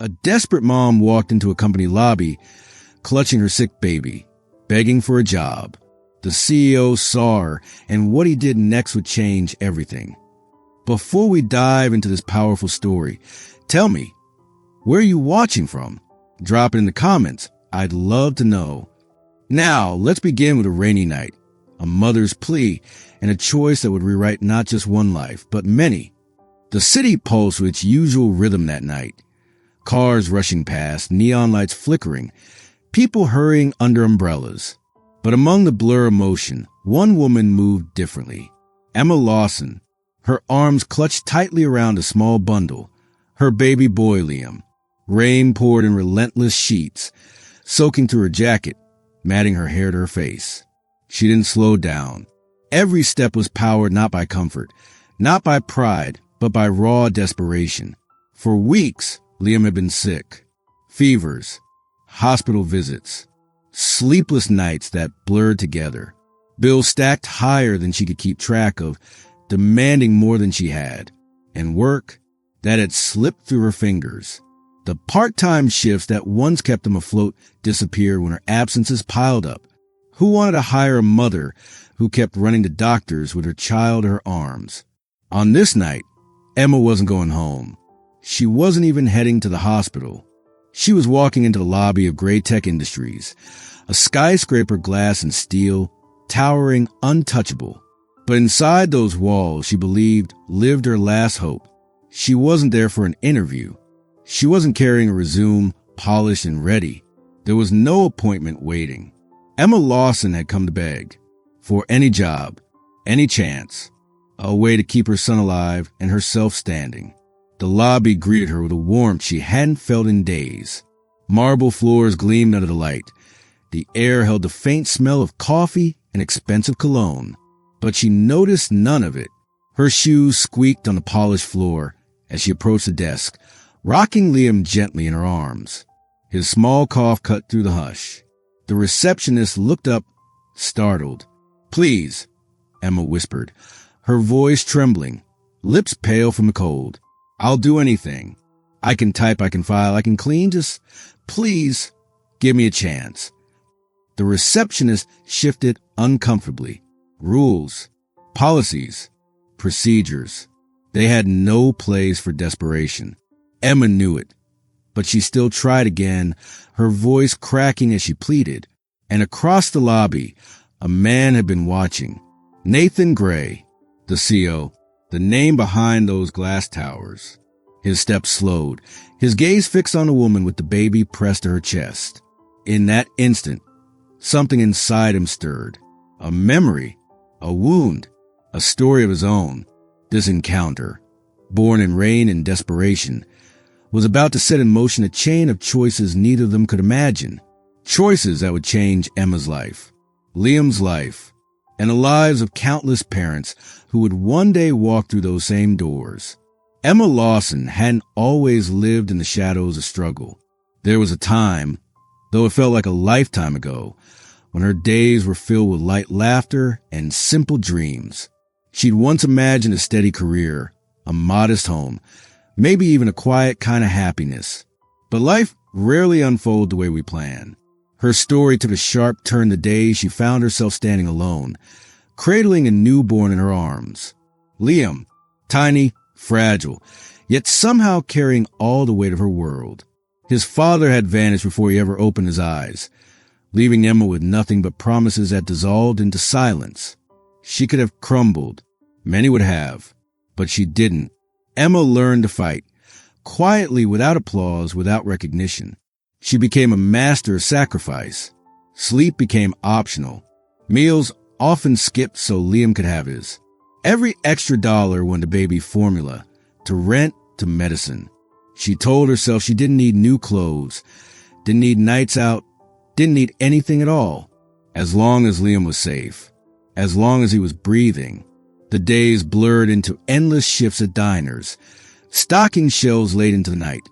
A desperate mom walked into a company lobby, clutching her sick baby, begging for a job. The CEO saw her, and what he did next would change everything. Before we dive into this powerful story, tell me, where are you watching from? Drop it in the comments. I'd love to know. Now, let's begin with a rainy night, a mother's plea, and a choice that would rewrite not just one life, but many. The city pulsed with its usual rhythm that night. Cars rushing past, neon lights flickering, people hurrying under umbrellas. But among the blur of motion, one woman moved differently. Emma Lawson, her arms clutched tightly around a small bundle, her baby boy Liam. Rain poured in relentless sheets, soaking through her jacket, matting her hair to her face. She didn't slow down. Every step was powered not by comfort, not by pride, but by raw desperation. For weeks, Liam had been sick. Fevers, hospital visits, sleepless nights that blurred together. Bills stacked higher than she could keep track of, demanding more than she had. And work that had slipped through her fingers. The part-time shifts that once kept them afloat disappeared when her absences piled up. Who wanted to hire a mother who kept running to doctors with her child in her arms? On this night, Emma wasn't going home. She wasn't even heading to the hospital. She was walking into the lobby of Gray Tech Industries, a skyscraper glass and steel, towering untouchable. But inside those walls, she believed, lived her last hope. She wasn't there for an interview. She wasn't carrying a resume, polished and ready. There was no appointment waiting. Emma Lawson had come to beg for any job, any chance, a way to keep her son alive and herself standing. The lobby greeted her with a warmth she hadn't felt in days. Marble floors gleamed under the light. The air held the faint smell of coffee and expensive cologne. But she noticed none of it. Her shoes squeaked on the polished floor as she approached the desk, rocking Liam gently in her arms. His small cough cut through the hush. The receptionist looked up, startled. "Please," Emma whispered, her voice trembling, lips pale from the cold. "I'll do anything. I can type, I can file, I can clean. Just please give me a chance." The receptionist shifted uncomfortably. Rules, policies, procedures. They had no place for desperation. Emma knew it, but she still tried again, her voice cracking as she pleaded. And across the lobby, a man had been watching. Nathan Gray, the CO, the name behind those glass towers. His steps slowed, his gaze fixed on a woman with the baby pressed to her chest. In that instant, something inside him stirred. A memory, a wound, a story of his own. This encounter, born in rain and desperation, was about to set in motion a chain of choices neither of them could imagine. Choices that would change Emma's life, Liam's life, and the lives of countless parents who would one day walk through those same doors. Emma Lawson hadn't always lived in the shadows of struggle. There was a time, though it felt like a lifetime ago, when her days were filled with light laughter and simple dreams. She'd once imagined a steady career, a modest home, maybe even a quiet kind of happiness. But life rarely unfolds the way we plan. Her story took a sharp turn the day she found herself standing alone, cradling a newborn in her arms. Liam, tiny, fragile, yet somehow carrying all the weight of her world. His father had vanished before he ever opened his eyes, leaving Emma with nothing but promises that dissolved into silence. She could have crumbled. Many would have, but she didn't. Emma learned to fight, quietly, without applause, without recognition. She became a master of sacrifice. Sleep became optional. Meals often skipped so Liam could have his. Every extra dollar went to baby formula, to rent, to medicine. She told herself she didn't need new clothes, didn't need nights out, didn't need anything at all. As long as Liam was safe, as long as he was breathing. The days blurred into endless shifts at diners, stocking shelves late into the night,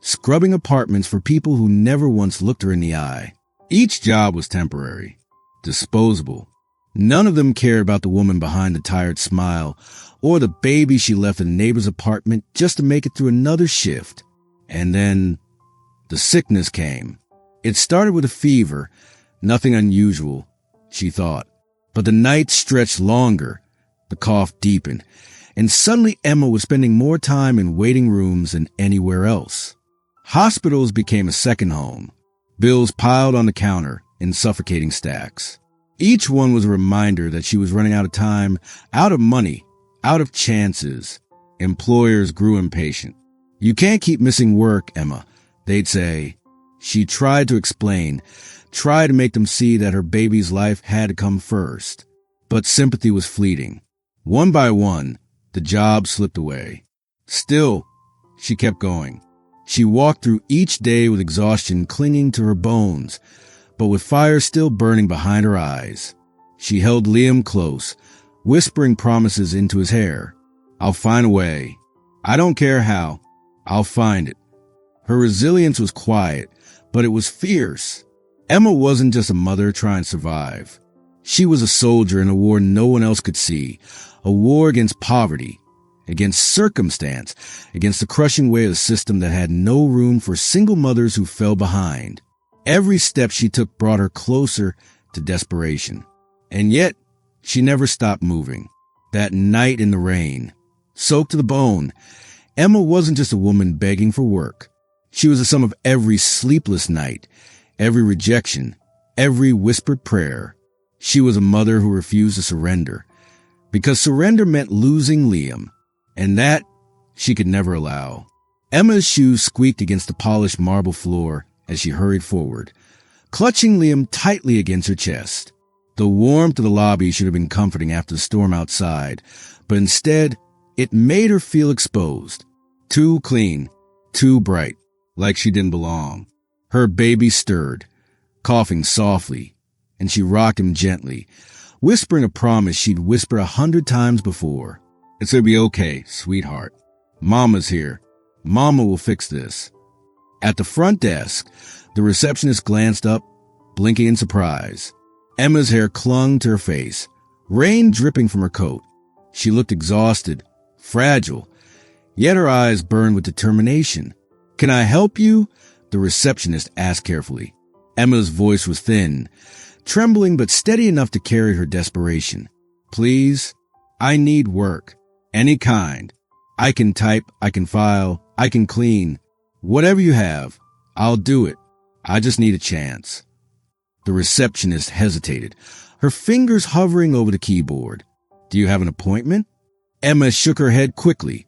scrubbing apartments for people who never once looked her in the eye. Each job was temporary, disposable. None of them cared about the woman behind the tired smile or the baby she left in a neighbor's apartment just to make it through another shift. And then The sickness came. It started with a fever, nothing unusual, she thought. But the nights stretched longer, the cough deepened, and suddenly Emma was spending more time in waiting rooms than anywhere else. Hospitals became a second home. Bills piled on the counter in suffocating stacks. Each one was a reminder that she was running out of time, out of money, out of chances. Employers grew impatient. "You can't keep missing work, Emma," they'd say. She tried to explain, tried to make them see that her baby's life had to come first. But sympathy was fleeting. One by one, the jobs slipped away. Still, she kept going. She walked through each day with exhaustion clinging to her bones, but with fire still burning behind her eyes. She held Liam close, whispering promises into his hair. "I'll find a way. I don't care how. I'll find it." Her resilience was quiet, but it was fierce. Emma wasn't just a mother trying to survive. She was a soldier in a war no one else could see, a war against poverty, against circumstance, against the crushing weight of a system that had no room for single mothers who fell behind. Every step she took brought her closer to desperation. And yet, she never stopped moving. That night in the rain, soaked to the bone, Emma wasn't just a woman begging for work. She was the sum of every sleepless night, every rejection, every whispered prayer. She was a mother who refused to surrender, because surrender meant losing Liam, and that she could never allow. Emma's shoes squeaked against the polished marble floor as she hurried forward, clutching Liam tightly against her chest. The warmth of the lobby should have been comforting after the storm outside, but instead, it made her feel exposed. Too clean, too bright, like she didn't belong. Her baby stirred, coughing softly, and she rocked him gently, whispering a promise she'd whispered 100 times before. "It's gonna be okay, sweetheart. Mama's here. Mama will fix this." At the front desk, the receptionist glanced up, blinking in surprise. Emma's hair clung to her face, rain dripping from her coat. She looked exhausted, fragile, yet her eyes burned with determination. "Can I help you?" the receptionist asked carefully. Emma's voice was thin, trembling but steady enough to carry her desperation. "Please, I need work. Any kind. I can type, I can file, I can clean. Whatever you have, I'll do it. I just need a chance." The receptionist hesitated, her fingers hovering over the keyboard. "Do you have an appointment?" Emma shook her head quickly,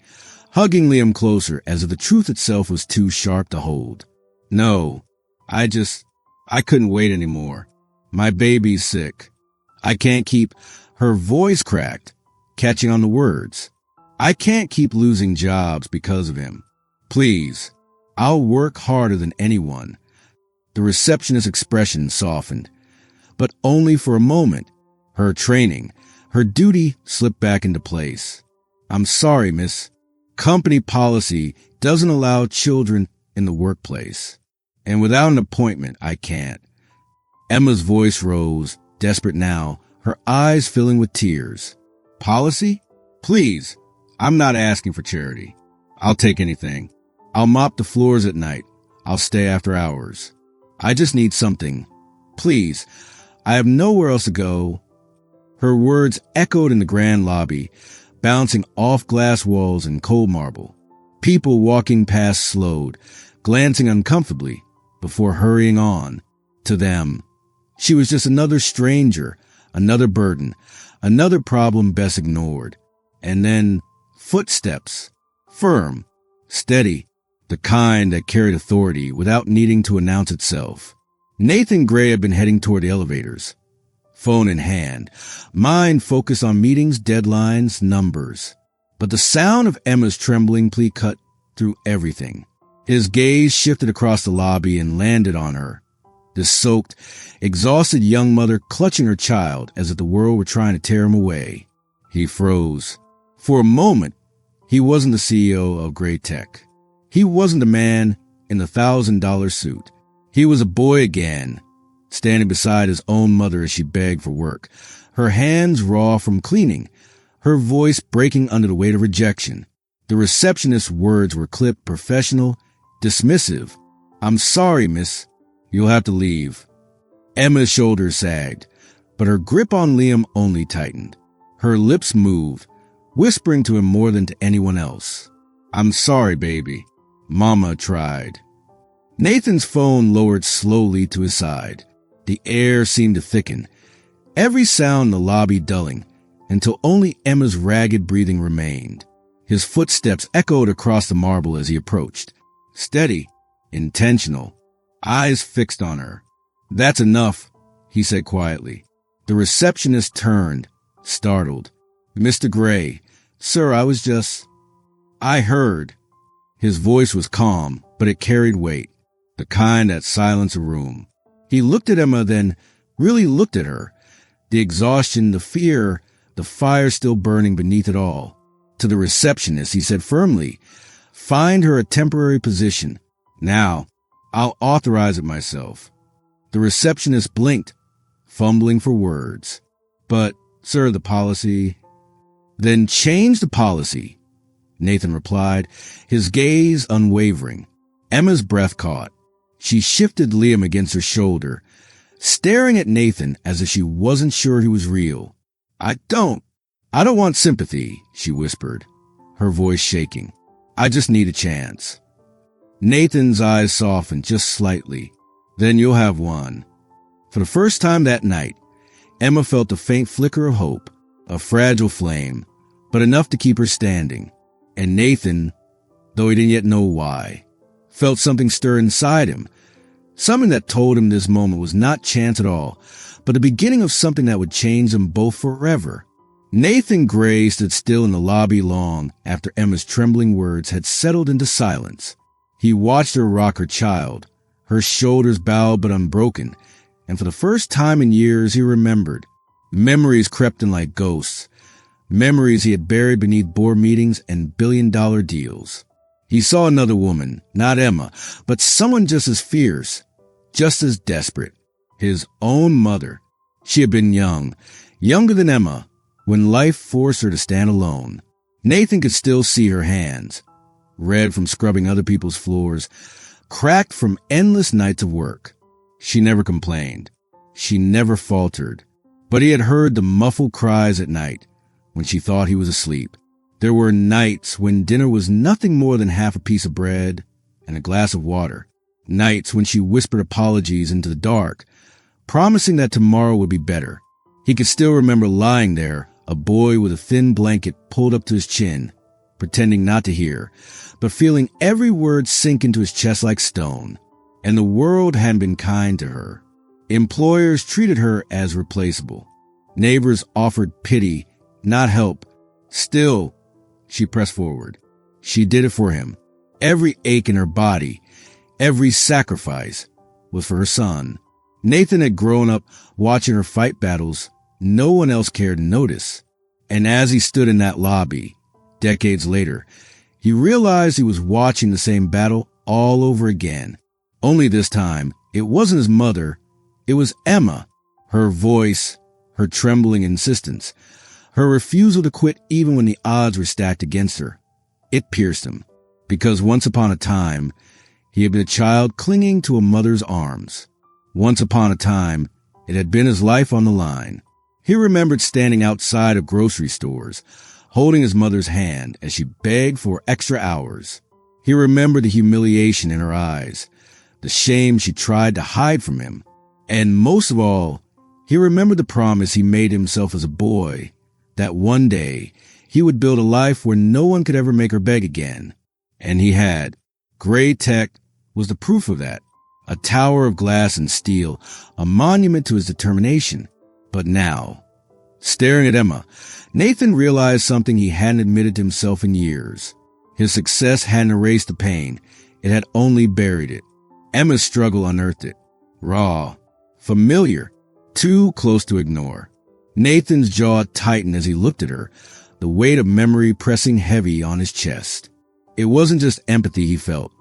hugging Liam closer as if the truth itself was too sharp to hold. "No, I couldn't wait anymore. My baby's sick. I can't keep—" Her voice cracked, catching on the words. "I can't keep losing jobs because of him. Please, I'll work harder than anyone." The receptionist's expression softened, but only for a moment. Her training, her duty slipped back into place. "I'm sorry, miss. Company policy doesn't allow children in the workplace. And without an appointment, I can't." Emma's voice rose, desperate now, her eyes filling with tears. "Policy? Please, I'm not asking for charity. I'll take anything. I'll mop the floors at night. I'll stay after hours. I just need something. Please, I have nowhere else to go." Her words echoed in the grand lobby, bouncing off glass walls and cold marble. People walking past slowed, glancing uncomfortably, before hurrying on. To them, she was just another stranger, another burden, another problem best ignored. And then, footsteps, firm, steady, the kind that carried authority without needing to announce itself. Nathan Gray had been heading toward the elevators, phone in hand, mind focused on meetings, deadlines, numbers. But the sound of Emma's trembling plea cut through everything. His gaze shifted across the lobby and landed on her, this soaked, exhausted young mother clutching her child as if the world were trying to tear him away. He froze. For a moment, he wasn't the CEO of Gray Tech. He wasn't the man in the $1,000 suit. He was a boy again, standing beside his own mother as she begged for work, her hands raw from cleaning, her voice breaking under the weight of rejection. The receptionist's words were clipped, professional, dismissive. I'm sorry, miss. You'll have to leave. Emma's shoulders sagged, but her grip on Liam only tightened. Her lips moved, whispering to him more than to anyone else. I'm sorry, baby. Mama tried. Nathan's phone lowered slowly to his side. The air seemed to thicken, every sound in the lobby dulling, until only Emma's ragged breathing remained. His footsteps echoed across the marble as he approached. Steady, intentional, eyes fixed on her. That's enough, he said quietly. The receptionist turned, startled. Mr. Gray, sir, I heard. His voice was calm, but it carried weight, the kind that silenced a room. He looked at Emma, then really looked at her. The exhaustion, the fear, the fire still burning beneath it all. To the receptionist, he said firmly, find her a temporary position. Now, I'll authorize it myself. The receptionist blinked, fumbling for words. But, sir, the policy... Then change the policy, Nathan replied, his gaze unwavering. Emma's breath caught. She shifted Liam against her shoulder, staring at Nathan as if she wasn't sure he was real. I don't want sympathy, she whispered, her voice shaking. I just need a chance. Nathan's eyes softened just slightly. Then you'll have one. For the first time that night, Emma felt a faint flicker of hope, a fragile flame, but enough to keep her standing. And Nathan, though he didn't yet know why, felt something stir inside him, something that told him this moment was not chance at all, but the beginning of something that would change them both forever. Nathan Gray stood still in the lobby long after Emma's trembling words had settled into silence. He watched her rock her child, her shoulders bowed but unbroken, and for the first time in years he remembered. Memories crept in like ghosts, memories he had buried beneath board meetings and billion-dollar deals. He saw another woman, not Emma, but someone just as fierce, just as desperate. His own mother. She had been young, younger than Emma, when life forced her to stand alone. Nathan could still see her hands, red from scrubbing other people's floors, cracked from endless nights of work. She never complained. She never faltered. But he had heard the muffled cries at night when she thought he was asleep. There were nights when dinner was nothing more than half a piece of bread and a glass of water. Nights when she whispered apologies into the dark, promising that tomorrow would be better. He could still remember lying there, a boy with a thin blanket pulled up to his chin, pretending not to hear, but feeling every word sink into his chest like stone. And the world hadn't been kind to her. Employers treated her as replaceable. Neighbors offered pity, not help. Still, she pressed forward. She did it for him. Every ache in her body, every sacrifice was for her son. Nathan had grown up watching her fight battles no one else cared to notice. And as he stood in that lobby, decades later, he realized he was watching the same battle all over again. Only this time, it wasn't his mother, it was Emma. Her voice, her trembling insistence, her refusal to quit even when the odds were stacked against her. It pierced him, because once upon a time, he had been a child clinging to a mother's arms. Once upon a time, it had been his life on the line. He remembered standing outside of grocery stores, holding his mother's hand as she begged for extra hours. He remembered the humiliation in her eyes, the shame she tried to hide from him. And most of all, he remembered the promise he made himself as a boy, that one day he would build a life where no one could ever make her beg again. And he had. Gray Tech was the proof of that. A tower of glass and steel, a monument to his determination. But now, staring at Emma, Nathan realized something he hadn't admitted to himself in years. His success hadn't erased the pain. It had only buried it. Emma's struggle unearthed it. Raw, familiar, too close to ignore. Nathan's jaw tightened as he looked at her, the weight of memory pressing heavy on his chest. It wasn't just empathy he felt.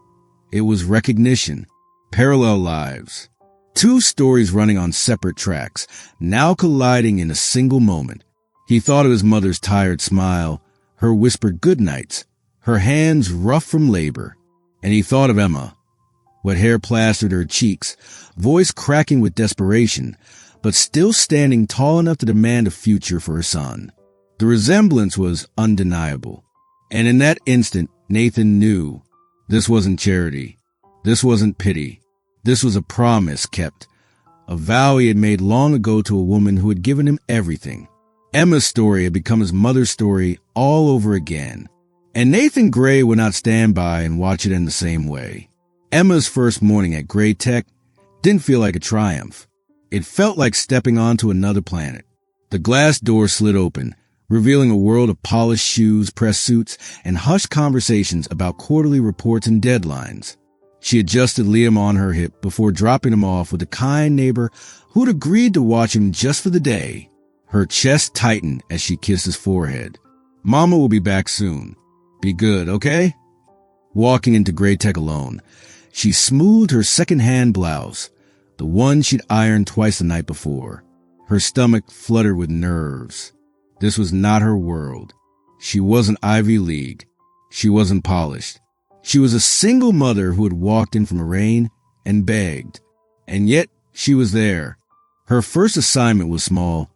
It was recognition, parallel lives. Two stories running on separate tracks, now colliding in a single moment. He thought of his mother's tired smile, her whispered good nights, her hands rough from labor. And he thought of Emma, wet hair plastered her cheeks, voice cracking with desperation, but still standing tall enough to demand a future for her son. The resemblance was undeniable. And in that instant, Nathan knew this wasn't charity. This wasn't pity. This was a promise kept, a vow he had made long ago to a woman who had given him everything. Emma's story had become his mother's story all over again. And Nathan Gray would not stand by and watch it end the same way. Emma's first morning at Gray Tech didn't feel like a triumph. It felt like stepping onto another planet. The glass door slid open, revealing a world of polished shoes, press suits, and hushed conversations about quarterly reports and deadlines. She adjusted Liam on her hip before dropping him off with a kind neighbor who'd agreed to watch him just for the day. Her chest tightened as she kissed his forehead. Mama will be back soon. Be good, okay? Walking into Gray Tech alone, she smoothed her second-hand blouse, the one she'd ironed twice the night before. Her stomach fluttered with nerves. This was not her world. She wasn't Ivy League. She wasn't polished. She was a single mother who had walked in from rain and begged. And yet she was there. Her first assignment was small.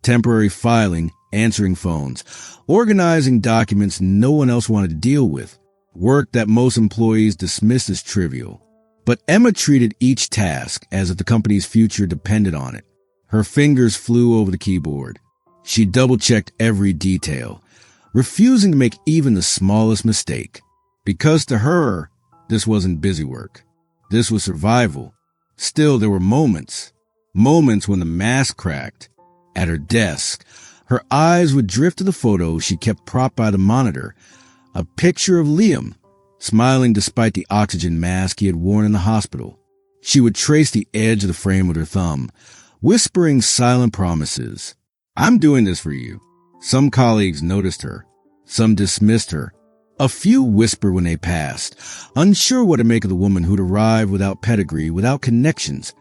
Temporary filing, answering phones, organizing documents no one else wanted to deal with. Work that most employees dismissed as trivial. But Emma treated each task as if the company's future depended on it. Her fingers flew over the keyboard. She double-checked every detail, refusing to make even the smallest mistake. Because to her, this wasn't busy work. This was survival. Still, there were moments when the mask cracked. At her desk, her eyes would drift to the photo she kept propped by the monitor, a picture of Liam, smiling despite the oxygen mask he had worn in the hospital. She would trace the edge of the frame with her thumb, whispering silent promises. I'm doing this for you. Some colleagues noticed her. Some dismissed her. A few whispered when they passed, unsure what to make of the woman who'd arrived without pedigree, without connections,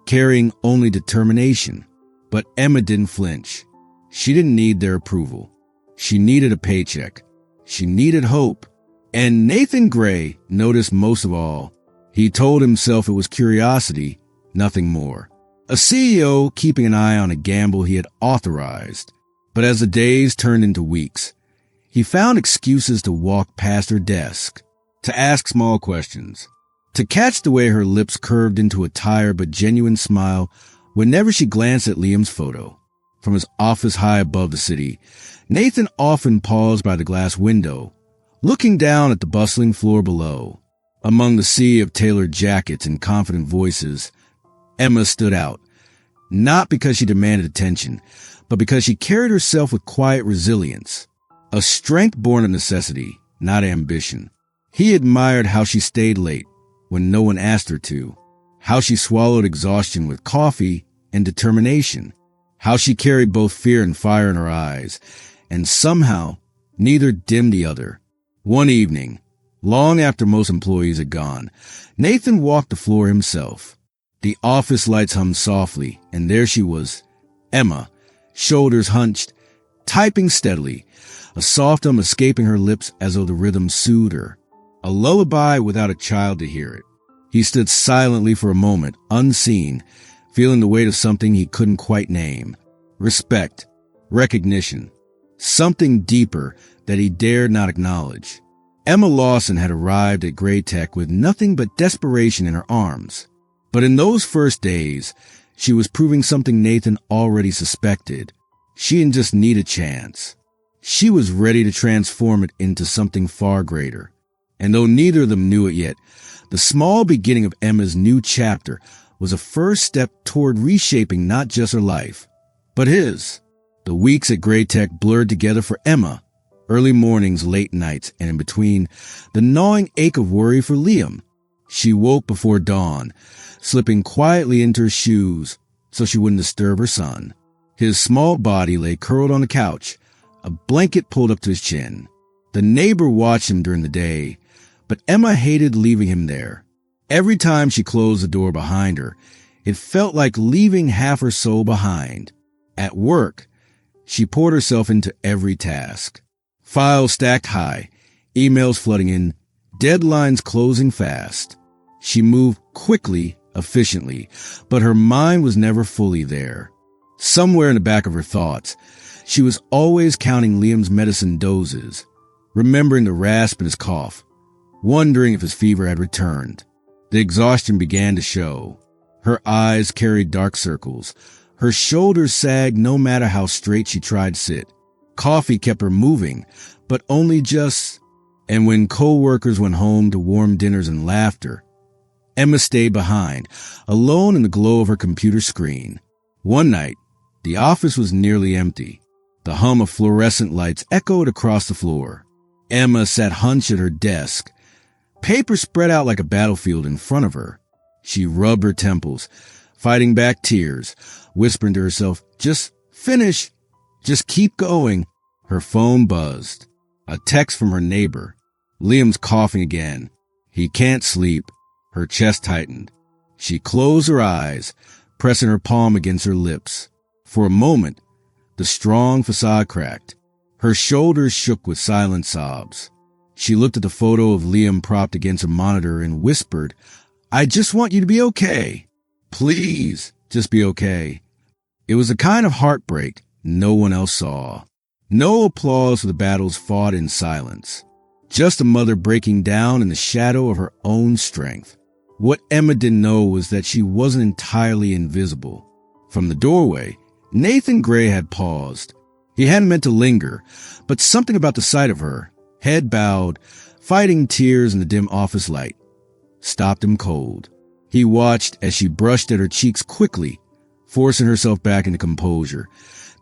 carrying only determination. But Emma didn't flinch. She didn't need their approval. She needed a paycheck. She needed hope. And Nathan Gray noticed most of all. He told himself it was curiosity, nothing more. A CEO keeping an eye on a gamble he had authorized. But as the days turned into weeks, he found excuses to walk past her desk, to ask small questions, to catch the way her lips curved into a tired but genuine smile whenever she glanced at Liam's photo. From his office high above the city, Nathan often paused by the glass window, looking down at the bustling floor below. Among the sea of tailored jackets and confident voices, Emma stood out, not because she demanded attention, but because she carried herself with quiet resilience, a strength born of necessity, not ambition. He admired how she stayed late when no one asked her to, how she swallowed exhaustion with coffee and determination, how she carried both fear and fire in her eyes, and somehow neither dimmed the other. One evening, long after most employees had gone, Nathan walked the floor himself. The office lights hummed softly, and there she was, Emma, shoulders hunched, typing steadily, a soft hum escaping her lips as though the rhythm soothed her, a lullaby without a child to hear it. He stood silently for a moment, unseen, feeling the weight of something he couldn't quite name. Respect, recognition, something deeper that he dared not acknowledge. Emma Lawson had arrived at Gray Tech with nothing but desperation in her arms. But in those first days, she was proving something Nathan already suspected. She didn't just need a chance. She was ready to transform it into something far greater. And though neither of them knew it yet, the small beginning of Emma's new chapter was a first step toward reshaping not just her life, but his. The weeks at Gray Tech blurred together for Emma. Early mornings, late nights, and in between, the gnawing ache of worry for Liam. She woke before dawn, slipping quietly into her shoes so she wouldn't disturb her son. His small body lay curled on the couch, a blanket pulled up to his chin. The neighbor watched him during the day, but Emma hated leaving him there. Every time she closed the door behind her, it felt like leaving half her soul behind. At work, she poured herself into every task. Files stacked high, emails flooding in, deadlines closing fast. She moved quickly, efficiently, but her mind was never fully there. Somewhere in the back of her thoughts, she was always counting Liam's medicine doses, remembering the rasp in his cough, wondering if his fever had returned. The exhaustion began to show. Her eyes carried dark circles. Her shoulders sagged no matter how straight she tried to sit. Coffee kept her moving, but only just. And when co-workers went home to warm dinners and laughter, Emma stayed behind, alone in the glow of her computer screen. One night, the office was nearly empty. The hum of fluorescent lights echoed across the floor. Emma sat hunched at her desk, paper spread out like a battlefield in front of her. She rubbed her temples, fighting back tears, whispering to herself, "Just finish. Just keep going." Her phone buzzed. A text from her neighbor. Liam's coughing again. He can't sleep. Her chest tightened. She closed her eyes, pressing her palm against her lips. For a moment, the strong facade cracked. Her shoulders shook with silent sobs. She looked at the photo of Liam propped against a monitor and whispered, "I just want you to be okay. Please, just be okay." It was a kind of heartbreak no one else saw. No applause for the battles fought in silence. Just a mother breaking down in the shadow of her own strength. What Emma didn't know was that she wasn't entirely invisible. From the doorway, Nathan Gray had paused. He hadn't meant to linger, but something about the sight of her, head bowed, fighting tears in the dim office light, stopped him cold. He watched as she brushed at her cheeks quickly, forcing herself back into composure,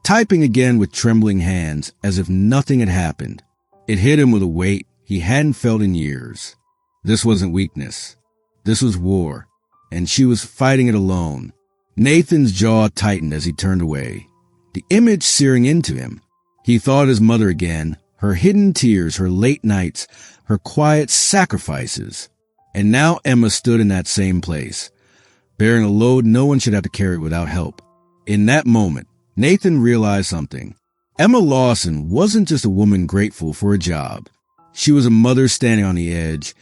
typing again with trembling hands as if nothing had happened. It hit him with a weight he hadn't felt in years. This wasn't weakness. This was war, and she was fighting it alone. Nathan's jaw tightened as he turned away, the image searing into him. He thought of his mother again, her hidden tears, her late nights, her quiet sacrifices. And now Emma stood in that same place, bearing a load no one should have to carry without help. In that moment, Nathan realized something. Emma Lawson wasn't just a woman grateful for a job. She was a mother standing on the edge,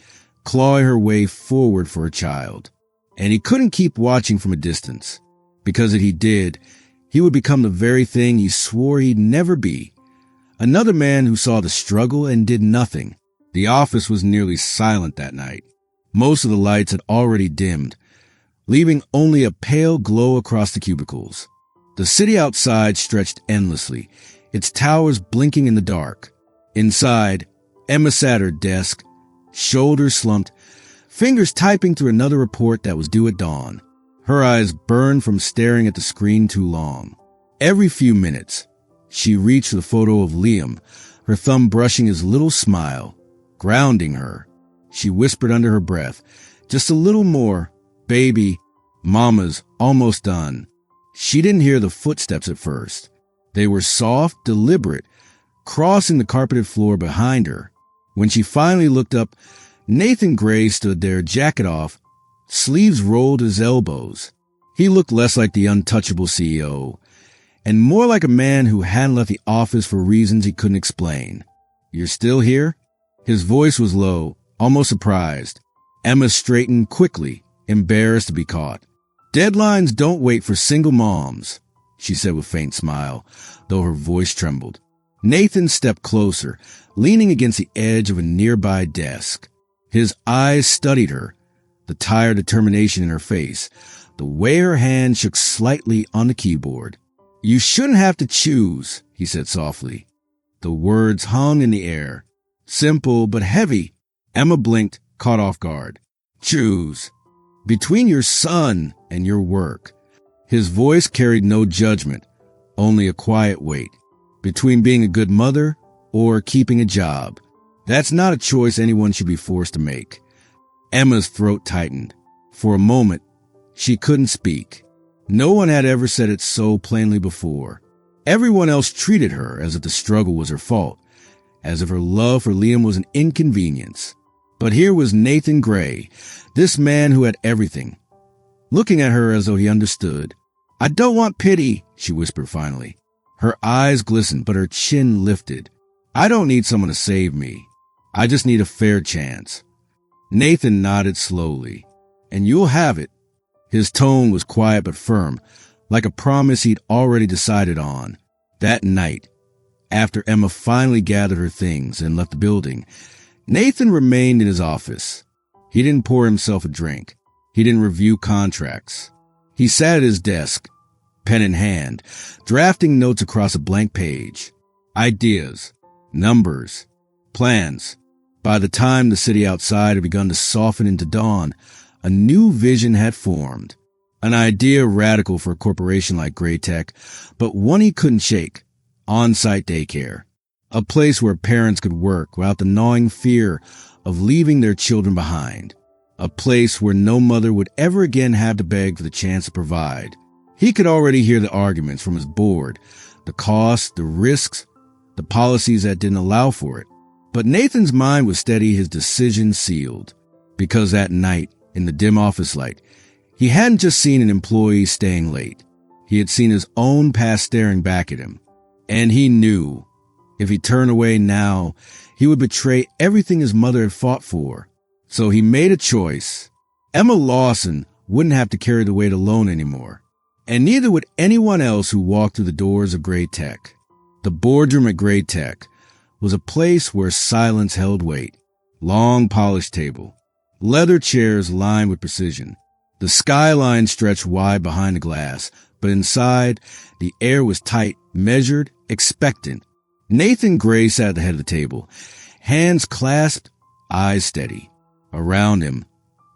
clawing her way forward for her child. And he couldn't keep watching from a distance, because if he did, he would become the very thing he swore he'd never be. Another man who saw the struggle and did nothing. The office was nearly silent that night. Most of the lights had already dimmed, leaving only a pale glow across the cubicles. The city outside stretched endlessly, its towers blinking in the dark. Inside, Emma sat at her desk, shoulders slumped, fingers typing through another report that was due at dawn. Her eyes burned from staring at the screen too long. Every few minutes, she reached for the photo of Liam, her thumb brushing his little smile, grounding her. She whispered under her breath, "Just a little more, baby. Mama's almost done." She didn't hear the footsteps at first. They were soft, deliberate, crossing the carpeted floor behind her. When she finally looked up, Nathan Gray stood there, jacket off, sleeves rolled to his elbows. He looked less like the untouchable CEO, and more like a man who hadn't left the office for reasons he couldn't explain. "You're still here?" His voice was low, almost surprised. Emma straightened quickly, embarrassed to be caught. "Deadlines don't wait for single moms," she said with a faint smile, though her voice trembled. Nathan stepped closer, leaning against the edge of a nearby desk. His eyes studied her, the tired determination in her face, the way her hand shook slightly on the keyboard. "You shouldn't have to choose," he said softly. The words hung in the air, simple but heavy. Emma blinked, caught off guard. "Choose between your son and your work." His voice carried no judgment, only a quiet weight. "Between being a good mother or keeping a job. That's not a choice anyone should be forced to make." Emma's throat tightened. For a moment, she couldn't speak. No one had ever said it so plainly before. Everyone else treated her as if the struggle was her fault, as if her love for Liam was an inconvenience. But here was Nathan Gray, this man who had everything, looking at her as though he understood. "I don't want pity," she whispered finally. Her eyes glistened, but her chin lifted. "I don't need someone to save me. I just need a fair chance." Nathan nodded slowly. and you'll have it. His tone was quiet but firm, like a promise he'd already decided on. That night, after Emma finally gathered her things and left the building, Nathan remained in his office. He didn't pour himself a drink. He didn't review contracts. He sat at his desk, pen in hand, drafting notes across a blank page. Ideas, numbers, plans. By the time the city outside had begun to soften into dawn, a new vision had formed. An idea radical for a corporation like Gray Tech, but one he couldn't shake. On-site daycare. A place where parents could work without the gnawing fear of leaving their children behind. A place where no mother would ever again have to beg for the chance to provide. He could already hear the arguments from his board, the costs, the risks, the policies that didn't allow for it. But Nathan's mind was steady, his decision sealed. Because that night, in the dim office light, he hadn't just seen an employee staying late. He had seen his own past staring back at him. And he knew, if he turned away now, he would betray everything his mother had fought for. So he made a choice. Emma Lawson wouldn't have to carry the weight alone anymore. And neither would anyone else who walked through the doors of Gray Tech. The boardroom at Gray Tech was a place where silence held weight. Long polished table. Leather chairs lined with precision. The skyline stretched wide behind the glass, but inside, the air was tight, measured, expectant. Nathan Gray sat at the head of the table, hands clasped, eyes steady. Around him,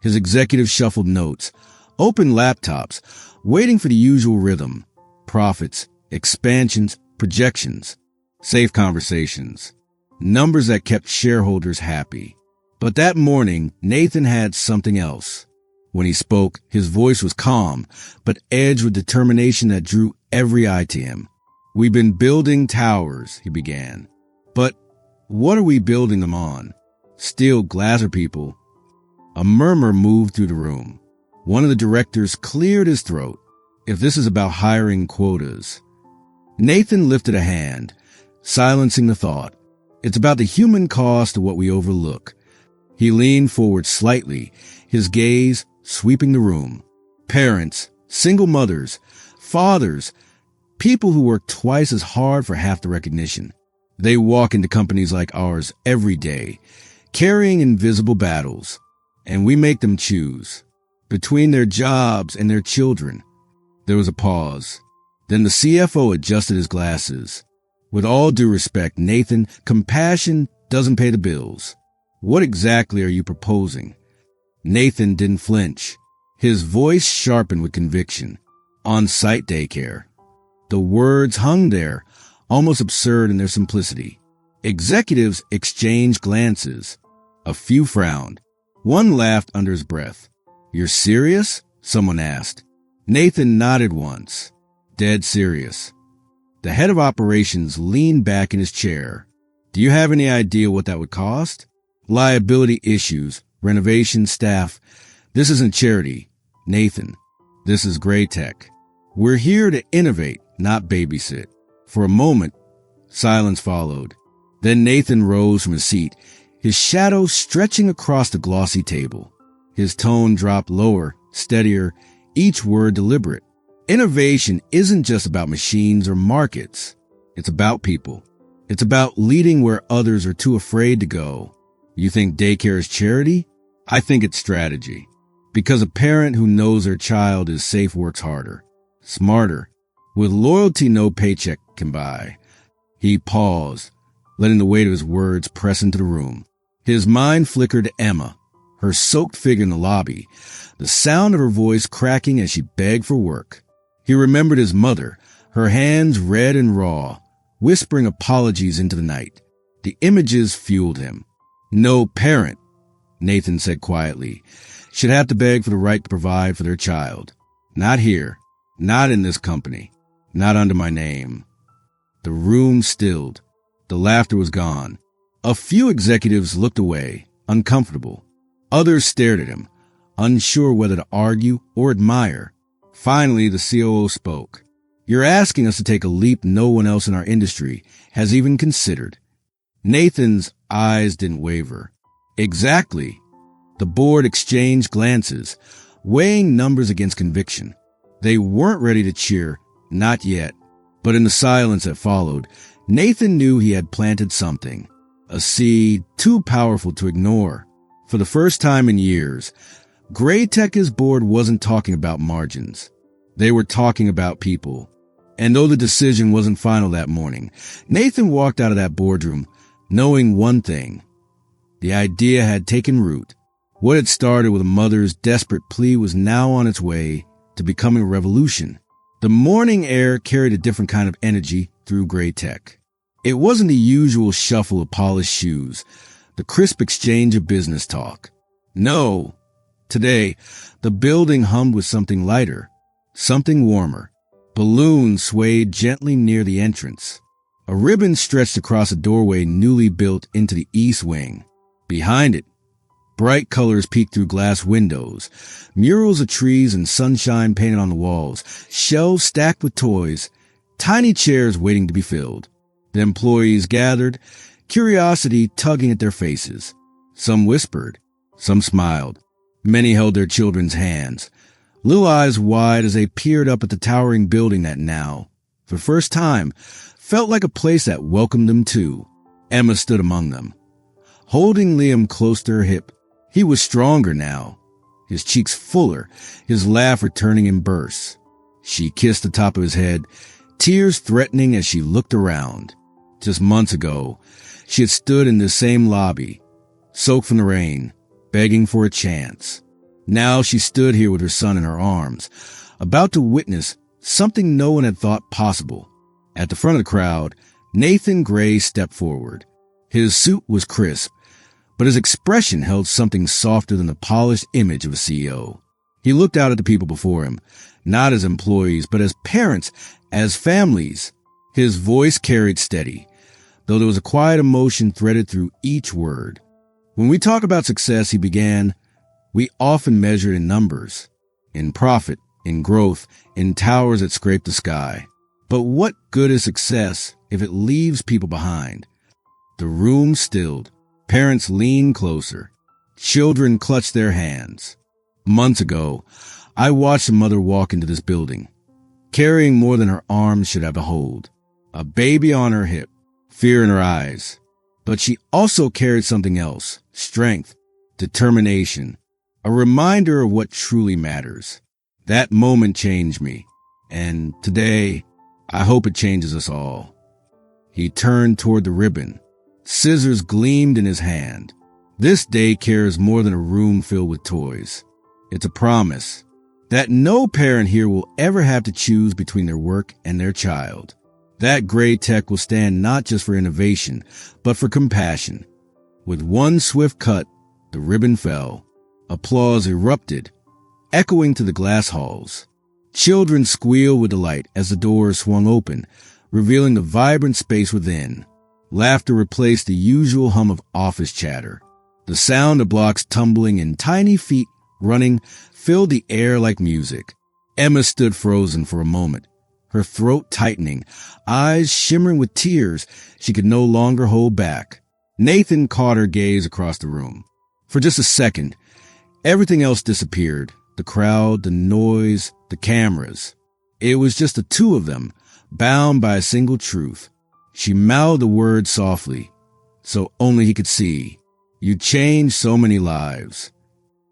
his executives shuffled notes, open laptops, waiting for the usual rhythm. Profits, expansions, projections, safe conversations, numbers that kept shareholders happy. But that morning, Nathan had something else. When he spoke, his voice was calm, but edged with determination that drew every eye to him. We've been building towers, he began. But what are we building them on? Steel, glass, or people? A murmur moved through the room. One of the directors cleared his throat. If this is about hiring quotas. Nathan lifted a hand, silencing the thought. It's about the human cost of what we overlook. He leaned forward slightly, his gaze sweeping the room. Parents, single mothers, fathers, people who work twice as hard for half the recognition. They walk into companies like ours every day, carrying invisible battles, and we make them choose between their jobs and their children. There was a pause. Then the CFO adjusted his glasses. With all due respect, Nathan, compassion doesn't pay the bills. What exactly are you proposing? Nathan didn't flinch. His voice sharpened with conviction. On-site daycare. The words hung there, almost absurd in their simplicity. Executives exchanged glances. A few frowned. One laughed under his breath. You're serious? Someone asked. Nathan nodded once. Dead serious. The head of operations leaned back in his chair. Do you have any idea what that would cost? Liability issues, renovation, staff. This isn't charity, Nathan. This is Gray Tech. We're here to innovate, not babysit. For a moment, silence followed. Then Nathan rose from his seat, his shadow stretching across the glossy table. His tone dropped lower, steadier, each word deliberate. Innovation isn't just about machines or markets. It's about people. It's about leading where others are too afraid to go. You think daycare is charity? I think it's strategy. Because a parent who knows their child is safe works harder, smarter, with loyalty no paycheck can buy. He paused, letting the weight of his words press into the room. His mind flickered to Emma, her soaked figure in the lobby, the sound of her voice cracking as she begged for work. He remembered his mother, her hands red and raw, whispering apologies into the night. The images fueled him. No parent, Nathan said quietly, should have to beg for the right to provide for their child. Not here, not in this company, not under my name. The room stilled. The laughter was gone. A few executives looked away, uncomfortable. Others stared at him, unsure whether to argue or admire. Finally, the COO spoke. You're asking us to take a leap no one else in our industry has even considered. Nathan's eyes didn't waver. Exactly. The board exchanged glances, weighing numbers against conviction. They weren't ready to cheer, not yet. But in the silence that followed, Nathan knew he had planted something, a seed too powerful to ignore. For the first time in years, Gray Tech's board wasn't talking about margins. They were talking about people. And though the decision wasn't final that morning, Nathan walked out of that boardroom knowing one thing. The idea had taken root. What had started with a mother's desperate plea was now on its way to becoming a revolution. The morning air carried a different kind of energy through Gray Tech. It wasn't the usual shuffle of polished shoes, the crisp exchange of business talk. No. Today, the building hummed with something lighter, something warmer. Balloons swayed gently near the entrance. A ribbon stretched across a doorway newly built into the east wing. Behind it, bright colors peeked through glass windows, murals of trees and sunshine painted on the walls, shelves stacked with toys, tiny chairs waiting to be filled. The employees gathered, curiosity tugging at their faces. Some whispered, some smiled. Many held their children's hands, little eyes wide as they peered up at the towering building that now, for the first time, felt like a place that welcomed them too. Emma stood among them, holding Liam close to her hip. He was stronger now, his cheeks fuller, his laugh returning in bursts. She kissed the top of his head, tears threatening as she looked around. Just months ago, she had stood in the same lobby, soaked from the rain, begging for a chance. Now she stood here with her son in her arms, about to witness something no one had thought possible. At the front of the crowd, Nathan Gray stepped forward. His suit was crisp, but his expression held something softer than the polished image of a CEO. He looked out at the people before him, not as employees, but as parents, as families. His voice carried steady, though there was a quiet emotion threaded through each word. When we talk about success, he began, we often measure it in numbers, in profit, in growth, in towers that scrape the sky. But what good is success if it leaves people behind? The room stilled. Parents leaned closer. Children clutched their hands. Months ago, I watched a mother walk into this building, carrying more than her arms should have a hold. A baby on her hip, fear in her eyes. But she also carried something else, strength, determination, a reminder of what truly matters. That moment changed me, and today, I hope it changes us all. He turned toward the ribbon. Scissors gleamed in his hand. This daycare is more than a room filled with toys. It's a promise that no parent here will ever have to choose between their work and their child. That Gray Tech will stand not just for innovation, but for compassion. With one swift cut, the ribbon fell. Applause erupted, echoing to the glass halls. Children squealed with delight as the doors swung open, revealing the vibrant space within. Laughter replaced the usual hum of office chatter. The sound of blocks tumbling and tiny feet running filled the air like music. Emma stood frozen for a moment, her throat tightening, eyes shimmering with tears she could no longer hold back. Nathan caught her gaze across the room. For just a second, everything else disappeared. The crowd, the noise, the cameras. It was just the two of them, bound by a single truth. She mouthed the word softly, so only he could see. You changed so many lives.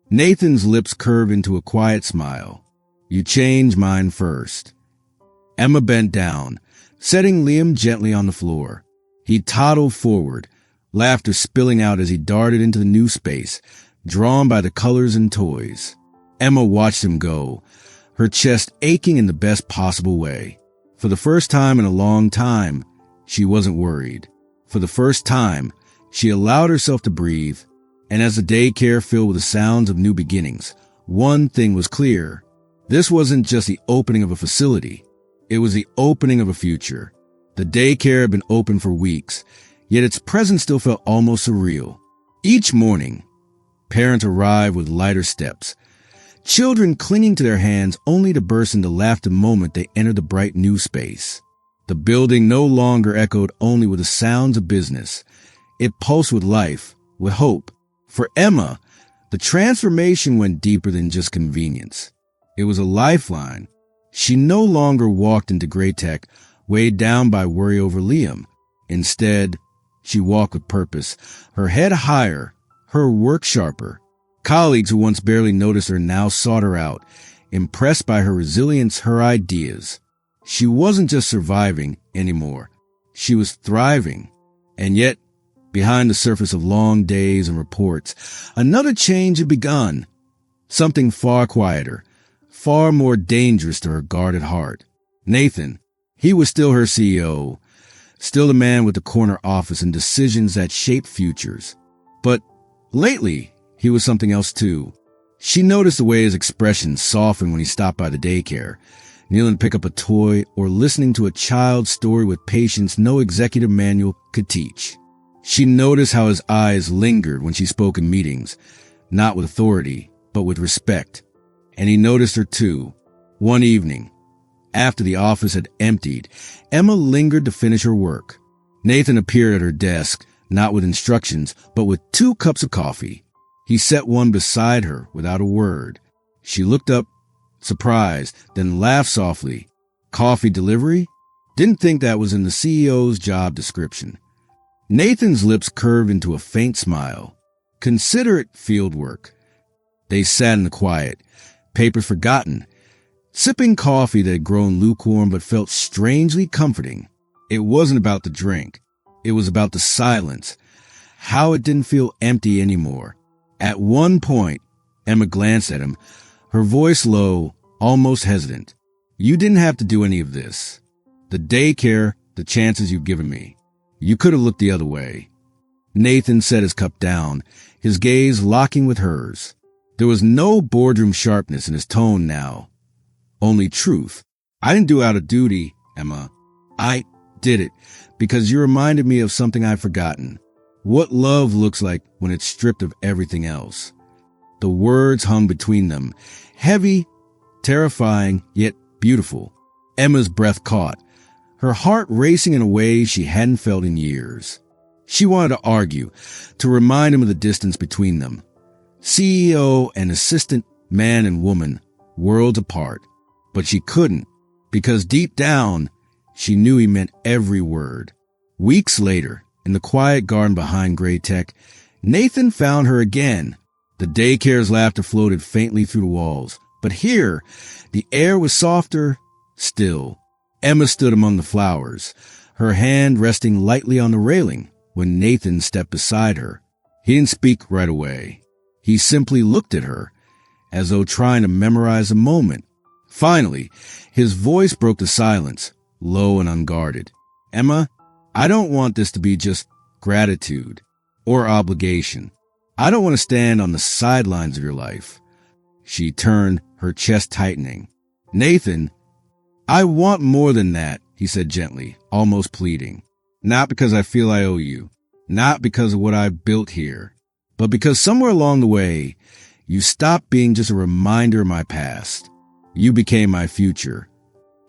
Nathan's lips curved into a quiet smile. You changed mine first. Emma bent down, setting Liam gently on the floor. He toddled forward, laughter spilling out as he darted into the new space, drawn by the colors and toys. Emma watched him go, her chest aching in the best possible way. For the first time in a long time, she wasn't worried. For the first time, she allowed herself to breathe, and as the daycare filled with the sounds of new beginnings, one thing was clear. This wasn't just the opening of a facility. It was the opening of a future. The daycare had been open for weeks, yet its presence still felt almost surreal. Each morning, parents arrived with lighter steps, children clinging to their hands only to burst into laughter the moment they entered the bright new space. The building no longer echoed only with the sounds of business. It pulsed with life, with hope. For Emma, The transformation went deeper than just convenience. It was a lifeline. She no longer walked into Gray Tech weighed down by worry over Liam. Instead, she walked with purpose, her head higher, her work sharper. Colleagues who once barely noticed her now sought her out, impressed by her resilience, her ideas. She wasn't just surviving anymore. She was thriving. And yet, behind the surface of long days and reports, another change had begun. Something far quieter, far more dangerous to her guarded heart. Nathan, he was still her CEO, still the man with the corner office and decisions that shape futures. But lately, he was something else too. She noticed the way his expression softened when he stopped by the daycare, kneeling to pick up a toy or listening to a child's story with patience no executive manual could teach. She noticed how his eyes lingered when she spoke in meetings, not with authority, but with respect. And he noticed her too. One evening, after the office had emptied, Emma lingered to finish her work. Nathan appeared at her desk, not with instructions, but with 2 cups of coffee. He set one beside her without a word. She looked up, surprised, then laughed softly. Coffee delivery? Didn't think that was in the CEO's job description. Nathan's lips curved into a faint smile. Consider it field work. They sat in the quiet, papers forgotten, sipping coffee that had grown lukewarm but felt strangely comforting. It wasn't about the drink. It was about the silence, how it didn't feel empty anymore. At one point, Emma glanced at him, her voice low, almost hesitant. You didn't have to do any of this. The daycare, the chances you've given me. You could have looked the other way. Nathan set his cup down, his gaze locking with hers. There was no boardroom sharpness in his tone now. Only truth. I didn't do it out of duty, Emma. I did it because you reminded me of something I've forgotten. What love looks like when it's stripped of everything else. The words hung between them, heavy, terrifying, yet beautiful. Emma's breath caught, her heart racing in a way she hadn't felt in years. She wanted to argue, to remind him of the distance between them. CEO and assistant, man and woman, worlds apart. But she couldn't, because deep down, she knew he meant every word. Weeks later, in the quiet garden behind Gray Tech, Nathan found her again. The daycare's laughter floated faintly through the walls. But here, the air was softer, still. Emma stood among the flowers, her hand resting lightly on the railing when Nathan stepped beside her. He didn't speak right away. He simply looked at her, as though trying to memorize a moment. Finally, his voice broke the silence, low and unguarded. Emma, I don't want this to be just gratitude or obligation. I don't want to stand on the sidelines of your life. She turned, her chest tightening. Nathan, I want more than that, he said gently, almost pleading. Not because I feel I owe you, not because of what I've built here, but because somewhere along the way, you stopped being just a reminder of my past. You became my future.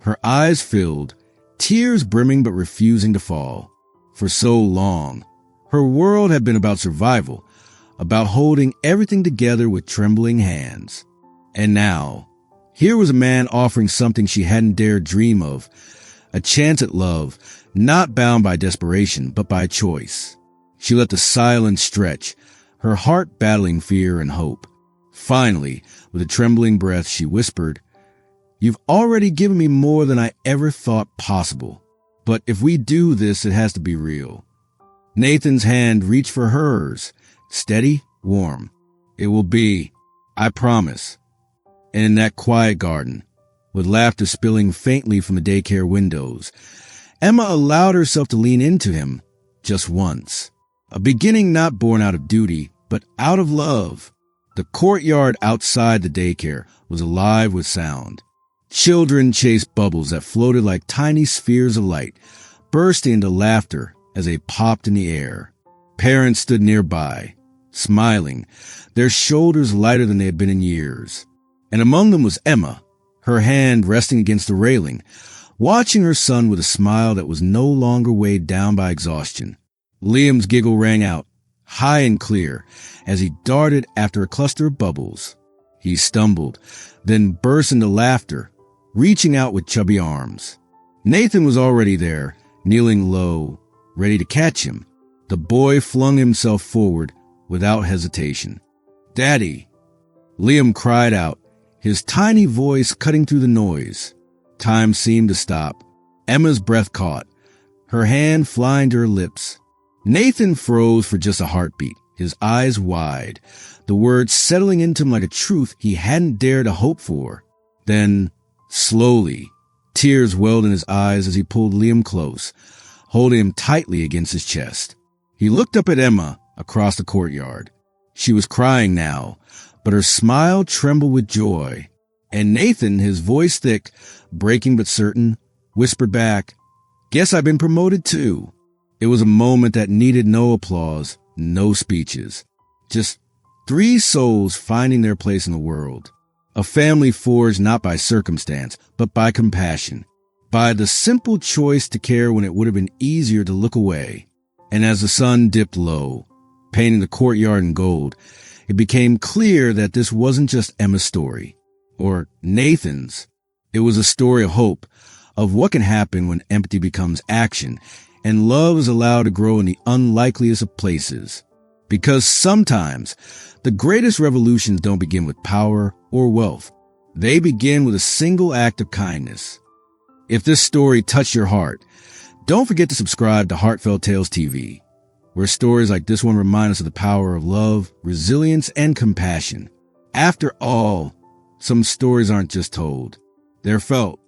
Her eyes filled, tears brimming but refusing to fall. For so long, her world had been about survival, about holding everything together with trembling hands. And now, here was a man offering something she hadn't dared dream of, a chance at love, not bound by desperation, but by choice. She let the silence stretch, her heart battling fear and hope. Finally, with a trembling breath, she whispered, You've already given me more than I ever thought possible. But if we do this, it has to be real. Nathan's hand reached for hers, steady, warm. It will be, I promise. And in that quiet garden, with laughter spilling faintly from the daycare windows, Emma allowed herself to lean into him just once. A beginning not born out of duty, but out of love. The courtyard outside the daycare was alive with sound. Children chased bubbles that floated like tiny spheres of light, bursting into laughter as they popped in the air. Parents stood nearby, smiling, their shoulders lighter than they had been in years. And among them was Emma, her hand resting against the railing, watching her son with a smile that was no longer weighed down by exhaustion. Liam's giggle rang out, high and clear, as he darted after a cluster of bubbles. He stumbled, then burst into laughter, reaching out with chubby arms. Nathan was already there, kneeling low, ready to catch him. The boy flung himself forward without hesitation. "Daddy!" Liam cried out, his tiny voice cutting through the noise. Time seemed to stop. Emma's breath caught, her hand flying to her lips. Nathan froze for just a heartbeat, his eyes wide, the words settling into him like a truth he hadn't dared to hope for. Then, slowly, tears welled in his eyes as he pulled Liam close, holding him tightly against his chest. He looked up at Emma across the courtyard. She was crying now, but her smile trembled with joy. And Nathan, his voice thick, breaking but certain, whispered back, "Guess I've been promoted too." It was a moment that needed no applause, no speeches. Just 3 souls finding their place in the world. A family forged not by circumstance, but by compassion. By the simple choice to care when it would have been easier to look away. And as the sun dipped low, painting the courtyard in gold, it became clear that this wasn't just Emma's story, or Nathan's. It was a story of hope, of what can happen when empathy becomes action, and love is allowed to grow in the unlikeliest of places. Because sometimes, the greatest revolutions don't begin with power or wealth. They begin with a single act of kindness. If this story touched your heart, don't forget to subscribe to Heartfelt Tales TV, where stories like this one remind us of the power of love, resilience, and compassion. After all, some stories aren't just told, they're felt.